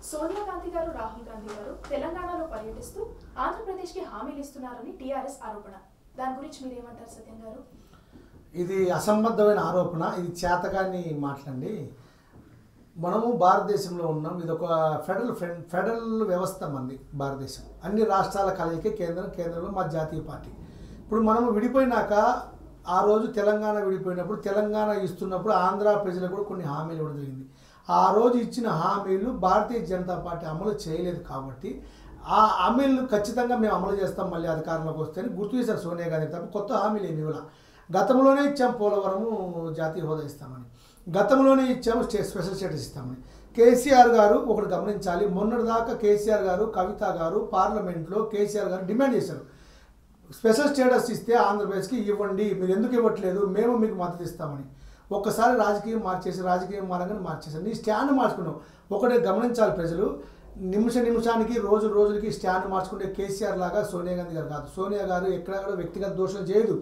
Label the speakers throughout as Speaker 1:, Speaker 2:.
Speaker 1: సోనియా గాంధీ గారు రాహుల్ గాంధీ గారు తెలంగాణలో పర్యటిస్తూ ఆంధ్రప్రదేశ్కి హామీలు ఇస్తున్నారని టీఆర్ఎస్ ఆరోపణ. దాని గురించి మీరు ఏమంటారు సత్యం గారు?
Speaker 2: ఇది అసంబద్ధమైన ఆరోపణ, ఇది చేతకాని మాటలండి. మనము భారతదేశంలో ఉన్నాం. ఇది ఒక ఫెడరల్ వ్యవస్థ మంది భారతదేశం. అన్ని రాష్ట్రాల కలయికే కేంద్రంలో మా జాతీయ పార్టీ. ఇప్పుడు మనము విడిపోయినాక ఆ రోజు తెలంగాణ విడిపోయినప్పుడు తెలంగాణ ఇస్తున్నప్పుడు ఆంధ్ర ప్రజలకు కూడా కొన్ని హామీలు ఇవ్వడం జరిగింది. ఆ రోజు ఇచ్చిన హామీలు భారతీయ జనతా పార్టీ అమలు చేయలేదు కాబట్టి ఆ హామీలు ఖచ్చితంగా మేము అమలు చేస్తాం మళ్ళీ అధికారంలోకి వస్తేనే గుర్తు చేశారు సోనియా గాంధీ. తప్ప కొత్త హామీలు ఏమి ఇవ్వాల. గతంలోనే ఇచ్చాం పోలవరము జాతీయ హోదా ఇస్తామని, గతంలోనే ఇచ్చాము స్పెషల్ స్టేటస్ ఇస్తామని. కేసీఆర్ గారు ఒకటి గమనించాలి, మొన్నటిదాకా కేసీఆర్ గారు కవిత గారు పార్లమెంట్లో కేసీఆర్ గారు డిమాండ్ చేశారు, స్పెషల్ స్టేటస్ ఇస్తే ఆంధ్రప్రదేశ్కి ఇవ్వండి, మీరు ఎందుకు ఇవ్వట్లేదు, మేము మీకు మద్దతు ఇస్తామని. ఒక్కసారి రాజకీయం రాజకీయం మారంగానే మార్చేశారు. నీ స్టాండ్ మార్చుకున్నావు. ఒకటే గమనించాలి ప్రజలు, నిమిషానికి రోజుకి స్టాండ్ మార్చుకుంటే కేసీఆర్ లాగా సోనియా గాంధీ గారు కాదు. సోనియా గారు ఎక్కడ కూడా వ్యక్తిగత దోషం చేయదు,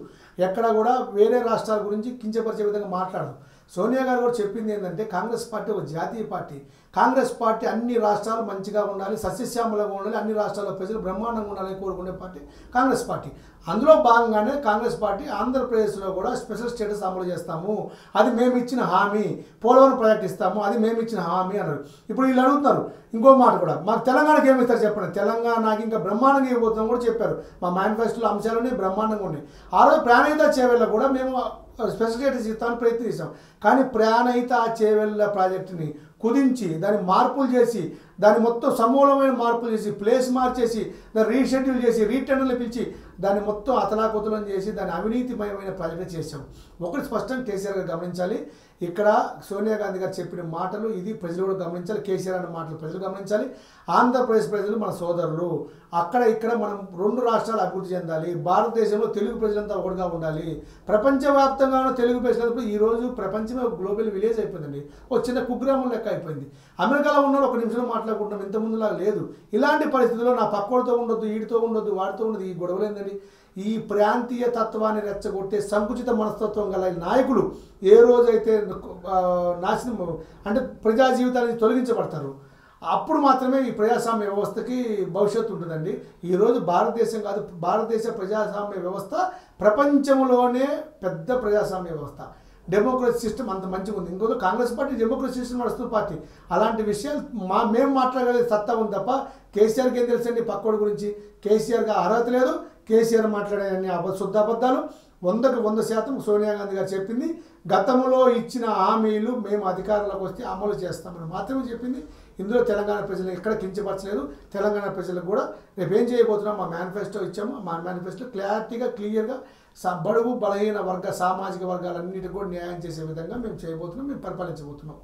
Speaker 2: ఎక్కడ కూడా వేరే రాష్ట్రాల గురించి కించపరిచే విధంగా మాట్లాడదు. సోనియా గారు కూడా చెప్పింది ఏంటంటే కాంగ్రెస్ పార్టీ ఒక జాతీయ పార్టీ. కాంగ్రెస్ పార్టీ అన్ని రాష్ట్రాలు మంచిగా ఉండాలి, సస్యశ్యామలంగా ఉండాలి, అన్ని రాష్ట్రాల ప్రజలు బ్రహ్మాండంగా ఉండాలని కోరుకునే పార్టీ కాంగ్రెస్ పార్టీ. అందులో భాగంగానే కాంగ్రెస్ పార్టీ ఆంధ్రప్రదేశ్లో కూడా స్పెషల్ స్టేటస్ అమలు చేస్తాము, అది మేము ఇచ్చిన హామీ, పోలవరం ప్రాజెక్ట్ ఇస్తాము, అది మేము ఇచ్చిన హామీ అన్నారు. ఇప్పుడు వీళ్ళు అడుగుతున్నారు ఇంకో మాట కూడా, మాకు తెలంగాణకి ఏమి ఇస్తారు చెప్పండి. తెలంగాణకి ఇంకా బ్రహ్మాండంగా ఇవ్వబోతున్నాం కూడా చెప్పారు. మా మేనిఫెస్టోలో అంశాలన్నీ బ్రహ్మాండంగా ఉన్నాయి. ఆ రోజు ప్రాణహిత చేవెళ్ళ కూడా మేము స్పెషల్ స్టేటస్ ఇస్తామని ప్రయత్నిస్తాం. కానీ ప్రాణహిత చేవెళ్ళ ప్రాజెక్టుని కుదించి దాన్ని మార్పులు చేసి దాన్ని మొత్తం సమూలమైన మార్పులు చేసి ప్లేస్ మార్చేసి దాన్ని రీషెడ్యూల్ చేసి రీటెండర్లు పిలిచి దాన్ని మొత్తం అతలాకుతలం చేసి దాన్ని అవినీతిమయమైన ప్రాజెక్టు చేసాం. ఒకటి స్పష్టంగా కేసీఆర్ గారు గమనించాలి. ఇక్కడ సోనియా గాంధీ గారు చెప్పిన మాటలు ఇది ప్రజలు కూడా గమనించాలి. కేసీఆర్ అనే మాటలు ప్రజలు గమనించాలి. ఆంధ్రప్రదేశ్ ప్రజలు మన సోదరులు. అక్కడ ఇక్కడ మనం రెండు రాష్ట్రాలు అభివృద్ధి చెందాలి. భారతదేశంలో తెలుగు ప్రజలంతా ఒకటిగా ఉండాలి. ప్రపంచవ్యాప్తంగా ఉన్న తెలుగు ప్రజలంతా ఈరోజు ప్రపంచమే గ్లోబల్ విలేజ్ అయిపోయిందండి. ఒక చిన్న కుగ్రామం లెక్క అయిపోయింది. అమెరికాలో ఉన్న ఒక నిమిషంలో మాట్లాడుకుంటాం, ఇంతకుముందులా లేదు. ఇలాంటి పరిస్థితుల్లో నా పక్కోడితో ఉండొద్దు, వీడితో ఉండొద్దు, వాడితో ఉండదు, ఈ గొడవలు ఏందండి? ఈ ప్రాంతీయ తత్వాన్ని రెచ్చగొట్టే సంకుచిత మనస్తత్వం గల నాయకులు ఏ రోజైతే నాశనం అంటే ప్రజా జీవితాన్ని తొలగించబడతారు అప్పుడు మాత్రమే ఈ ప్రజాస్వామ్య వ్యవస్థకి భవిష్యత్తు ఉంటుందండి. ఈరోజు భారతదేశం కాదు, భారతదేశ ప్రజాస్వామ్య వ్యవస్థ ప్రపంచంలోనే పెద్ద ప్రజాస్వామ్య వ్యవస్థ. డెమోక్రసీ సిస్టమ్ అంత మంచిగా ఉంది. ఇంకొక కాంగ్రెస్ పార్టీ డెమోక్రసీ సిస్టమ్ నడుస్తున్న పార్టీ. అలాంటి విషయాలు మేము మాట్లాడగలిగే సత్తా ఉంది తప్ప కేసీఆర్కి ఏం తెలుసండి పక్కోడి గురించి? కేసీఆర్కి అర్హత లేదు. కేసీఆర్ మాట్లాడే అన్ని శుద్ధ అబద్ధాలు. 100% సోనియా గాంధీ గారు చెప్పింది గతంలో ఇచ్చిన హామీలు మేము అధికారంలోకి వస్తే అమలు చేస్తామని మాత్రమే చెప్పింది. ఇందులో తెలంగాణ ప్రజలు ఎక్కడ కించపరచలేదు. తెలంగాణ ప్రజలకు కూడా రేపు ఏం చేయబోతున్నాం, మా మేనిఫెస్టో ఇచ్చాము. మా మేనిఫెస్టో క్లియర్గా బడుగు బలహీన సామాజిక వర్గాలన్నిటికీ కూడా న్యాయం చేసే విధంగా మేము చేయబోతున్నాం, మేము పరిపాలించబోతున్నాం.